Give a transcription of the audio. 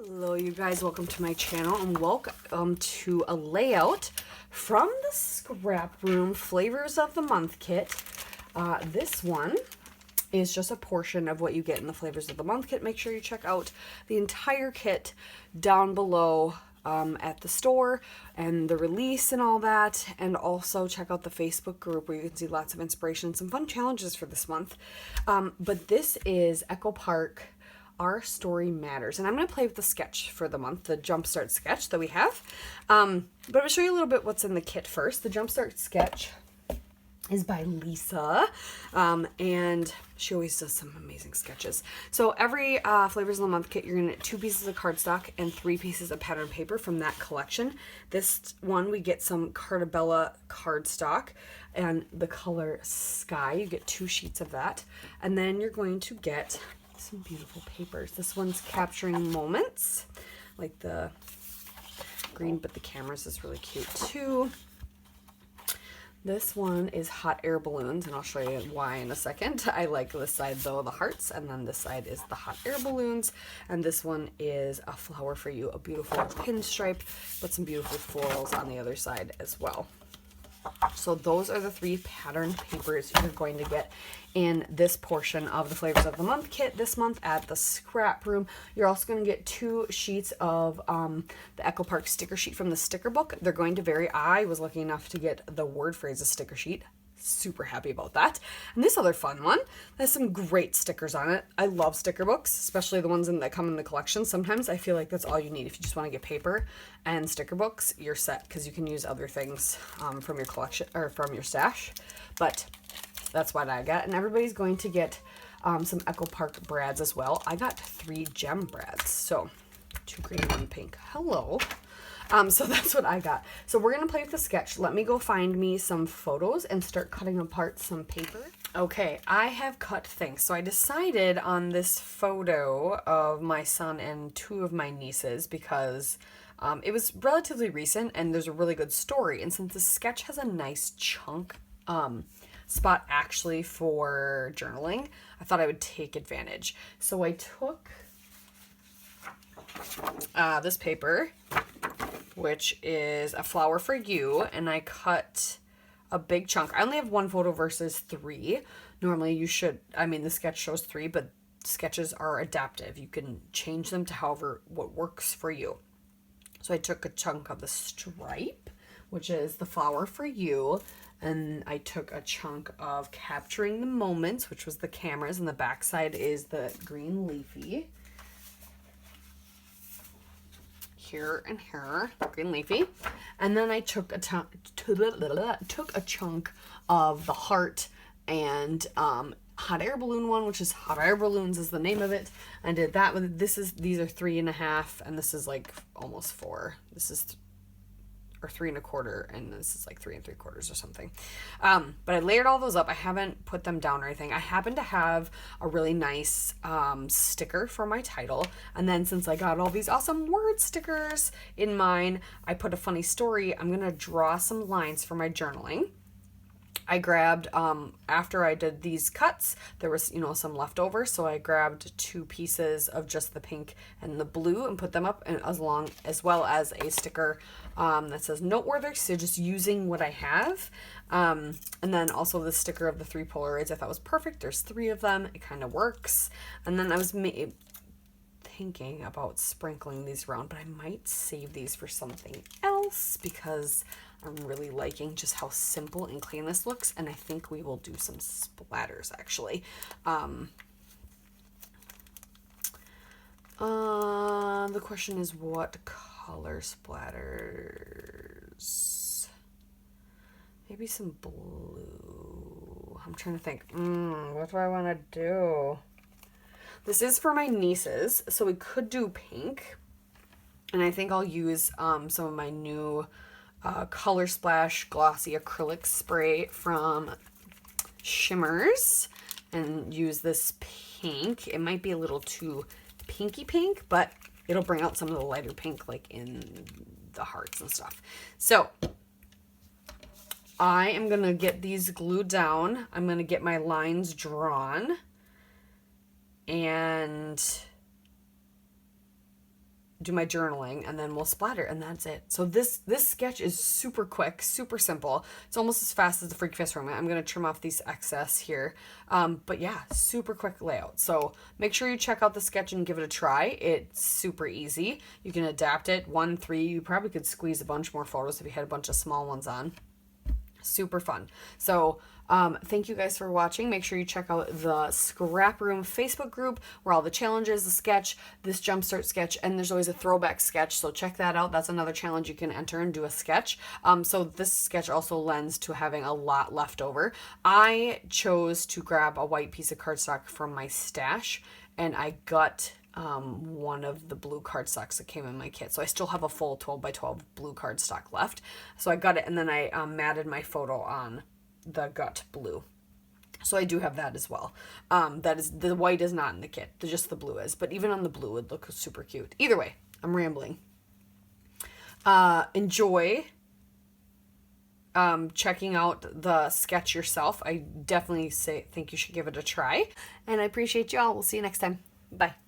Hello you guys, welcome to my channel and welcome to a layout from the Scrap Room Flavors of the Month kit. This one is just a portion of what you get in the Flavors of the Month kit. Make sure you check out the entire kit down below at the store and the release and all that, and also check out the Facebook group where you can see lots of inspiration, some fun challenges for this month. But this is Echo Park Our Story Matters, and I'm going to play with the sketch for the month, the Jumpstart sketch that we have. But I'll show you a little bit what's in the kit first. The Jumpstart sketch is by Lisa, and she always does some amazing sketches. So every Flavors of the Month kit, you're going to get 2 pieces of cardstock and 3 pieces of pattern paper from that collection. This one, we get some Cartabella cardstock and the color Sky. You get 2 sheets of that, and then you're going to get some beautiful papers. This one's Capturing Moments, like the green, but the cameras is really cute too. This one is Hot Air Balloons, and I'll show you why in a second. I like this side though, the hearts, and then this side is the Hot Air Balloons, and this one is A Flower for You, a beautiful pinstripe, but some beautiful florals on the other side as well. So those are the 3 pattern papers you're going to get in this portion of the Flavors of the Month kit this month at the Scrap Room. You're also going to get 2 sheets of the Echo Park sticker sheet from the sticker book. They're going to vary. I was lucky enough to get the word phrases sticker sheet. Super happy about that. And this other fun one has some great stickers on it. I love sticker books, especially the ones that come in the collection. Sometimes I feel like that's all you need. If you just want to get paper and sticker books, you're set, because you can use other things from your collection or from your stash. But that's what I got. And everybody's going to get some Echo Park brads as well. I got 3 gem brads, so 2 green, 1 pink. Hello. So that's what I got. So we're going to play with the sketch. Let me go find me some photos and start cutting apart some paper. Okay, I have cut things. So I decided on this photo of my son and 2 of my nieces because it was relatively recent and there's a really good story. And since the sketch has a nice chunk spot actually for journaling, I thought I would take advantage. So I took this paper, which is A Flower for You, and I cut a big chunk. I only have 1 photo versus 3. Normally you should, the sketch shows 3, but sketches are adaptive. You can change them to what works for you. So I took a chunk of the stripe, which is The Flower for You, and I took a chunk of Capturing the Moments, which was the cameras, and the backside is the green leafy. Here and here, green leafy, and then I took a chunk of the heart and Hot Air Balloon one, which is Hot Air Balloons is the name of it. I did that with these are 3.5, and this is like almost 4. This is or 3 1/4, and this is like 3 3/4 or something. But I layered all those up. I haven't put them down or anything. I happen to have a really nice sticker for my title, and then since I got all these awesome word stickers in mine, I put a funny story. I'm gonna draw some lines for my journaling. I grabbed, after I did these cuts, there was, some leftover, so I grabbed 2 pieces of just the pink and the blue and put them up, and as well as a sticker that says noteworthy, so just using what I have. And then also the sticker of the 3 Polaroids I thought was perfect. There's 3 of them. It kind of works. And then I was thinking about sprinkling these around, but I might save these for something else because I'm really liking just how simple and clean this looks, and I think we will do some splatters actually. The question is what color splatters? Maybe some blue. I'm trying to think. What do I want to do? This is for my nieces, so we could do pink, and I think I'll use some of my new Color Splash glossy acrylic spray from Shimmers and use this pink. It might be a little too pinky pink, but it'll bring out some of the lighter pink like in the hearts and stuff. So I am gonna get these glued down. I'm gonna get my lines drawn and do my journaling, and then we'll splatter, and that's it. So this sketch is super quick, super simple. It's almost as fast as the Freaky Fast Romance. I'm going to trim off these excess here. But yeah, super quick layout. So make sure you check out the sketch and give it a try. It's super easy. You can adapt it 1, 3. You probably could squeeze a bunch more photos if you had a bunch of small ones on. Super fun. So thank you guys for watching. Make sure you check out the ScrapRoom Facebook group where all the challenges, the sketch, this jumpstart sketch, and there's always a throwback sketch. So check that out. That's another challenge you can enter and do a sketch. So this sketch also lends to having a lot left over. I chose to grab a white piece of cardstock from my stash, and I got one of the blue cardstocks that came in my kit. So I still have a full 12 by 12 blue cardstock left. So I got it, and then I matted my photo on the gut blue. So I do have that as well. That is, the white is not in the kit, just the blue is. But even on the blue, it looks super cute. Either way, I'm rambling. Enjoy checking out the sketch yourself. I definitely think you should give it a try. And I appreciate you all. We'll see you next time. Bye.